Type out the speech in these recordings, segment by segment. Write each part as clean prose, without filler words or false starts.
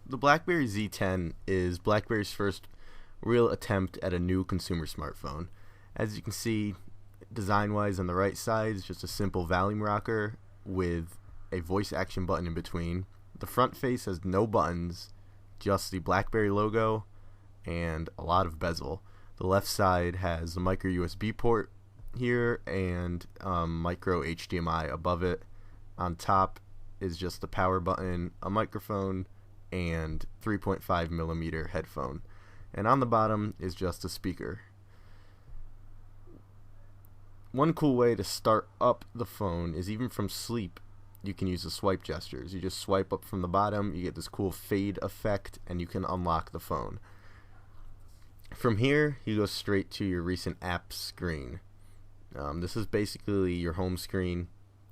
The Blackberry Z10 is BlackBerry's first real attempt at a new consumer smartphone. As you can see, design-wise on the right side is just a simple volume rocker with a voice action button in between. The front face has no buttons, just the BlackBerry logo and a lot of bezel. The left side has a micro USB port here and micro HDMI above it. On top is just the power button, a microphone, and 3.5 millimeter headphone. And on the bottom is just a speaker. One cool way to start up the phone is even from sleep, you can use the swipe gestures. You just swipe up from the bottom, you get this cool fade effect, and you can unlock the phone. From here, you go straight to your recent apps screen. This is basically your home screen.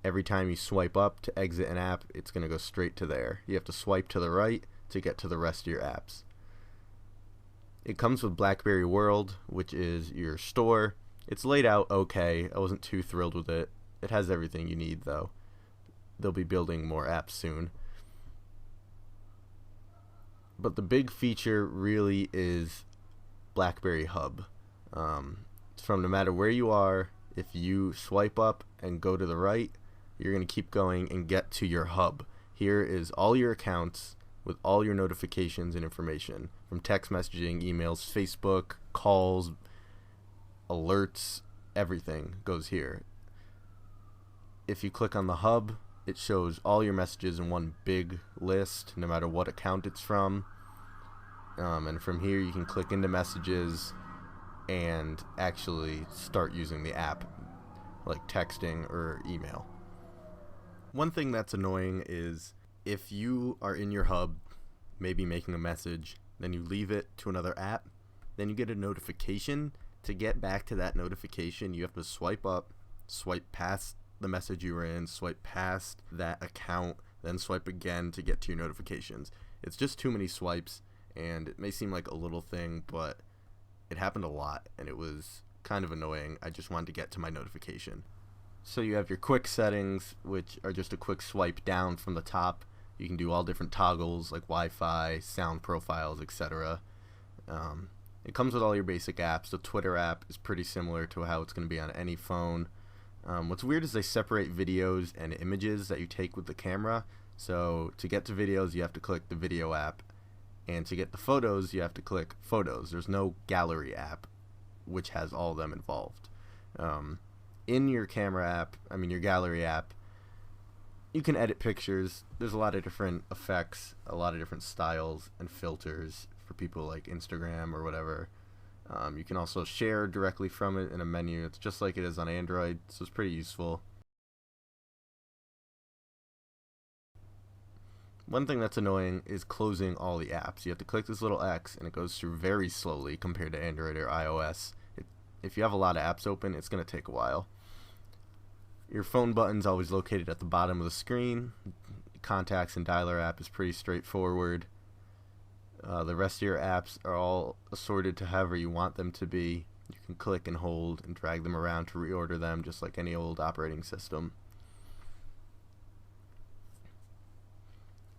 Every time you swipe up to exit an app, it's going to go straight to there. You have to swipe to the right to get to the rest of your apps. It comes with BlackBerry World, which is your store. It's laid out okay. I wasn't too thrilled with it. It has everything you need, though. They'll be building more apps soon. But the big feature really is BlackBerry Hub. From no matter where you are, if you swipe up and go to the right, you're going to keep going and get to your hub. Here is all your accounts with all your notifications and information, from text messaging, emails, Facebook, calls, alerts, everything goes here. If you click on the hub, it shows all your messages in one big list, no matter what account it's from. And from here you can click into messages and actually start using the app, like texting or email. One thing that's annoying is if you are in your hub, maybe making a message, then you leave it to another app, then you get a notification. To get back to that notification, you have to swipe up, swipe past the message you were in, swipe past that account, then swipe again to get to your notifications. It's just too many swipes, and it may seem like a little thing, but it happened a lot, and it was kind of annoying. I just wanted to get to my notification. So you have your quick settings, which are just a quick swipe down from the top. You can do all different toggles like Wi-Fi, sound profiles, etc. It comes with all your basic apps. The Twitter app is pretty similar to how it's going to be on any phone. What's weird is they separate videos and images that you take with the camera. So to get to videos, you have to click the video app. And to get the photos, you have to click photos. There's no gallery app, which has all of them involved. In your camera app, your gallery app, you can edit pictures. There's a lot of different effects, a lot of different styles and filters for people like Instagram or whatever. You can also share directly from it in a menu. It's just like it is on Android, so it's pretty useful. One thing that's annoying is closing all the apps. You have to click this little X and it goes through very slowly compared to Android or iOS. If you have a lot of apps open, it's going to take a while. Your phone button's always located at the bottom of the screen. Contacts and dialer app is pretty straightforward. The rest of your apps are all assorted to however you want them to be. You can click and hold and drag them around to reorder them just like any old operating system.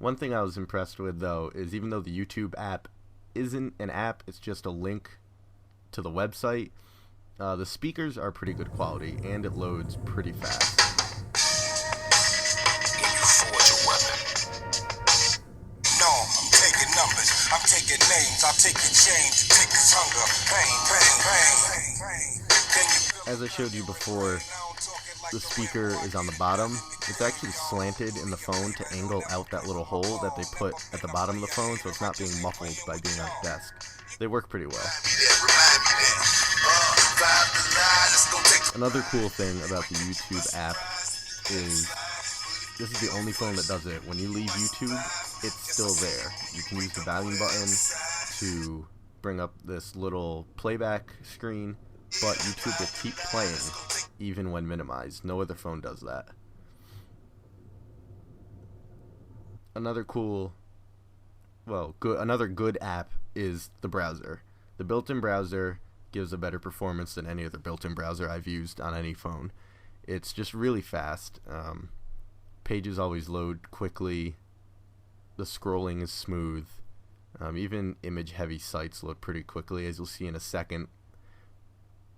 One thing I was impressed with, though, is even though the YouTube app isn't an app, it's just a link to the website, the speakers are pretty good quality and it loads pretty fast. Can you forge a weapon? No, I'm taking numbers, I'm taking names, I'm taking change, taking hunger, pain. As I showed you before, the speaker is on the bottom. It's actually slanted in the phone to angle out that little hole that they put at the bottom of the phone, so it's not being muffled by being on the desk. They work pretty well. Another cool thing about the YouTube app is this is the only phone that does it. When you leave YouTube, it's still there. You can use the volume button to bring up this little playback screen, but YouTube will keep playing even when minimized. No other phone does that. Another good app is the browser. The built-in browser gives a better performance than any other built-in browser I've used on any phone. It's just really fast. Pages always load quickly. The scrolling is smooth. Even image-heavy sites load pretty quickly, as you'll see in a second.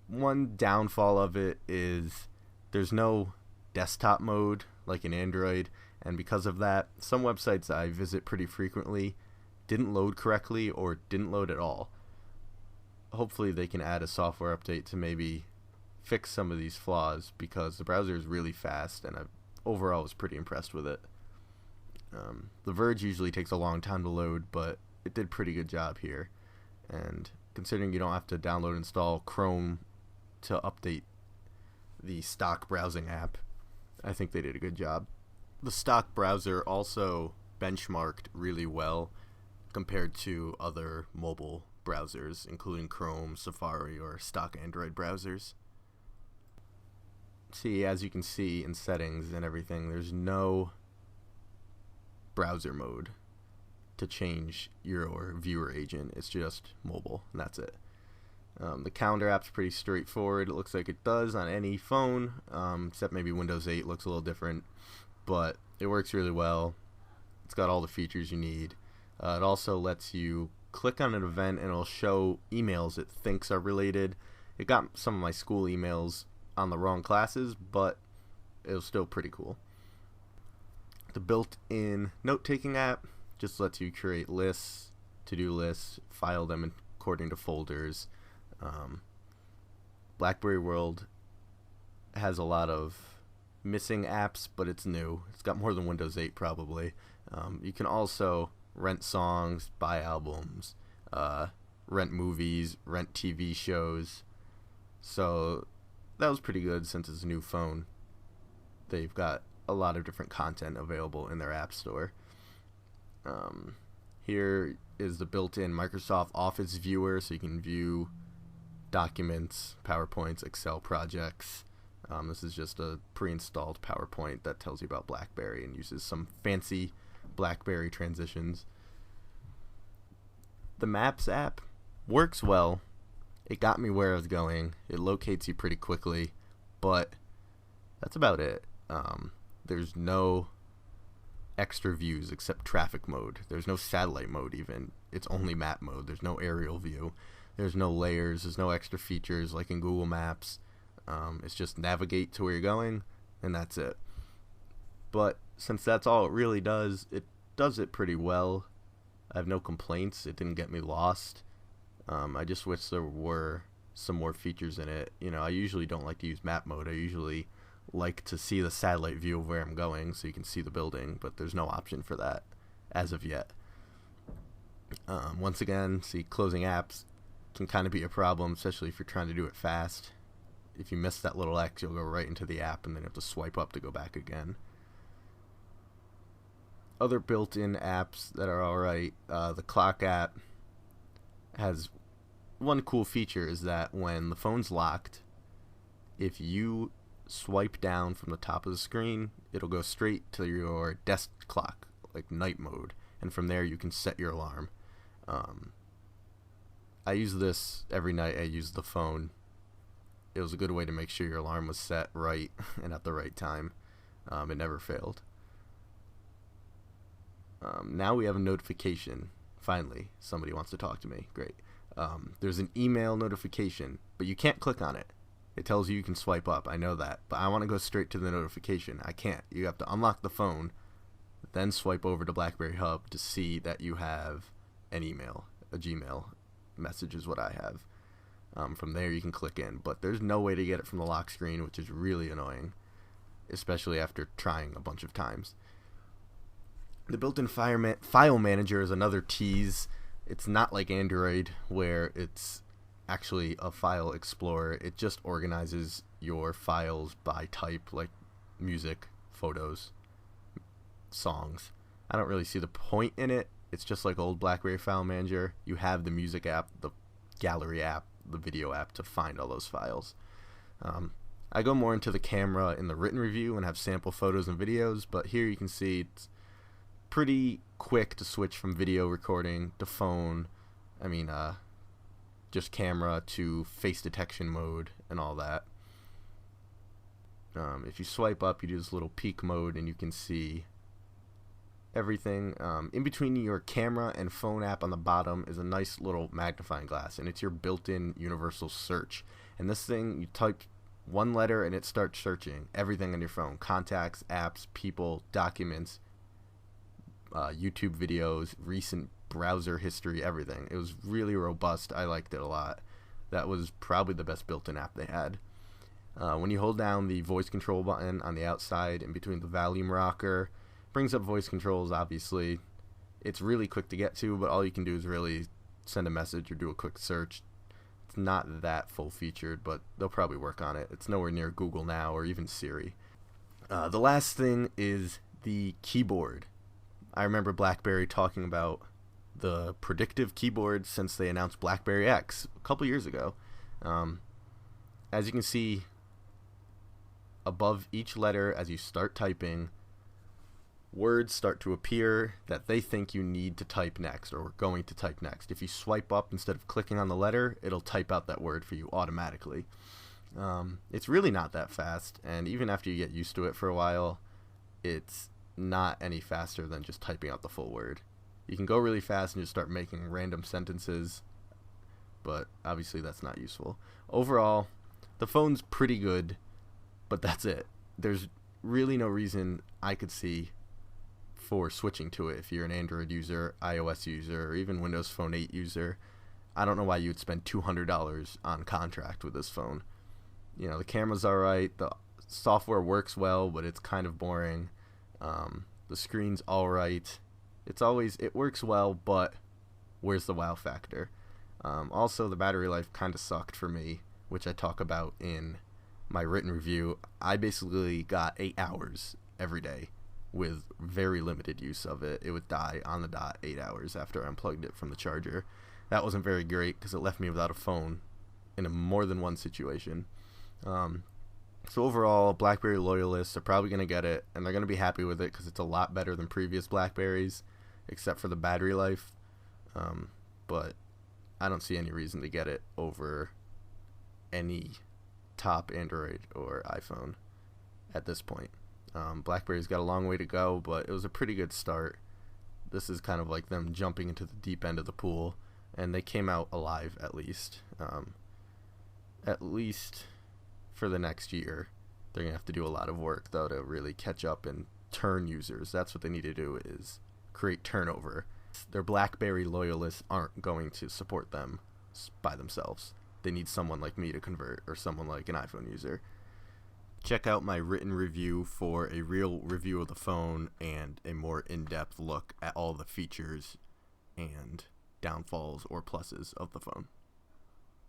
One downfall of it is there's no desktop mode like in Android, and because of that, some websites I visit pretty frequently didn't load correctly or didn't load at all. Hopefully they can add a software update to maybe fix some of these flaws, because the browser is really fast and I overall was pretty impressed with it. The Verge usually takes a long time to load, but it did a pretty good job here. And considering you don't have to download and install Chrome to update the stock browsing app, I think they did a good job. The stock browser also benchmarked really well compared to other mobile browsers, including Chrome, Safari, or stock Android browsers. See, as you can see in settings and everything, there's no browser mode to change your viewer agent. It's just mobile, and that's it. The calendar app's pretty straightforward. It looks like it does on any phone, except maybe Windows 8 looks a little different, but it works really well. It's got all the features you need. It also lets you click on an event and it'll show emails it thinks are related. It got some of my school emails on the wrong classes, but it was still pretty cool. The built-in note-taking app just lets you create lists, to-do lists, file them according to folders. Blackberry World has a lot of missing apps, but it's new. It's got more than Windows 8 probably. You can also rent songs, buy albums, rent movies, rent TV shows. So that was pretty good since it's a new phone. They've got a lot of different content available in their app store. Here is the built-in Microsoft Office viewer, so you can view documents, PowerPoints, Excel projects. This is just a pre-installed PowerPoint that tells you about BlackBerry and uses some fancy BlackBerry transitions. The Maps app works well. It got me where I was going. It locates you pretty quickly, but that's about it. There's no extra views except traffic mode. There's no satellite mode even. It's only map mode. There's no aerial view. There's no layers. There's no extra features like in Google Maps. It's just navigate to where you're going, and that's it. But since that's all it really does it pretty well. I have no complaints. It didn't get me lost. I just wish there were some more features in it. I usually don't like to use map mode. I usually like to see the satellite view of where I'm going so you can see the building, but there's no option for that as of yet. Once again, closing apps can kind of be a problem, especially if you're trying to do it fast. If you miss that little X, you'll go right into the app and then you have to swipe up to go back again. Other built-in apps that are alright, the clock app has one cool feature, is that when the phone's locked, if you swipe down from the top of the screen, it'll go straight to your desk clock, like night mode, and from there you can set your alarm. I use this every night. I use the phone. It was a good way to make sure your alarm was set right and at the right time. It never failed. Now we have a notification. Finally, somebody wants to talk to me. Great. There's an email notification, but you can't click on it. It tells you can swipe up. I know that, but I want to go straight to the notification. I can't. You have to unlock the phone, then swipe over to BlackBerry Hub to see that you have an email, a Gmail message is what I have. From there you can click in, but there's no way to get it from the lock screen, which is really annoying, especially after trying a bunch of times. The built-in file manager is another tease. It's not like Android where it's actually a file explorer. It just organizes your files by type, like music, photos, songs. I don't really see the point in it. It's just like old BlackBerry File Manager. You have the music app, the gallery app, the video app to find all those files. I go more into the camera in the written review and have sample photos and videos, but here you can see it's pretty quick to switch from video recording to phone. Just camera to face detection mode and all that. If you swipe up, you do this little peek mode and you can see everything. In between your camera and phone app on the bottom is a nice little magnifying glass, and it's your built-in universal search. And this thing, you type one letter and it starts searching everything on your phone: contacts, apps, people, documents, YouTube videos, recent browser history, everything. It was really robust. I liked it a lot. That was probably the best built-in app they had. When you hold down the voice control button on the outside in between the volume rocker, brings up voice controls, obviously. It's really quick to get to, but all you can do is really send a message or do a quick search. It's not that full featured, but they'll probably work on it. It's nowhere near Google Now or even Siri. The last thing is the keyboard. I remember BlackBerry talking about the predictive keyboard since they announced BlackBerry X a couple years ago. As you can see, above each letter as you start typing, words start to appear that they think you need to type next or going to type next. If you swipe up instead of clicking on the letter, it'll type out that word for you automatically. It's really not that fast, and even after you get used to it for a while, it's not any faster than just typing out the full word. You can go really fast and just start making random sentences, but obviously that's not useful. Overall, the phone's pretty good, but that's it. There's really no reason I could see for switching to it if you're an Android user, iOS user, or even Windows Phone 8 user. I don't know why you would spend $200 on contract with this phone. You know, the camera's alright, the software works well, but it's kind of boring. The screen's alright. It works well, but where's the wow factor? Also, the battery life kind of sucked for me, which I talk about in my written review. I basically got 8 hours every day with very limited use of it. It would die on the dot 8 hours after I unplugged it from the charger. That wasn't very great because it left me without a phone in a more than one situation. So overall, BlackBerry loyalists are probably going to get it, and they're going to be happy with it because it's a lot better than previous BlackBerries, except for the battery life. But I don't see any reason to get it over any top Android or iPhone at this point. BlackBerry's got a long way to go, but it was a pretty good start. This is kind of like them jumping into the deep end of the pool, and they came out alive at least. At least for the next year. They're going to have to do a lot of work, though, to really catch up and turn users. That's what they need to do, is create turnover. Their BlackBerry loyalists aren't going to support them by themselves. They need someone like me to convert, or someone like an iPhone user. Check out my written review for a real review of the phone and a more in-depth look at all the features and downfalls or pluses of the phone.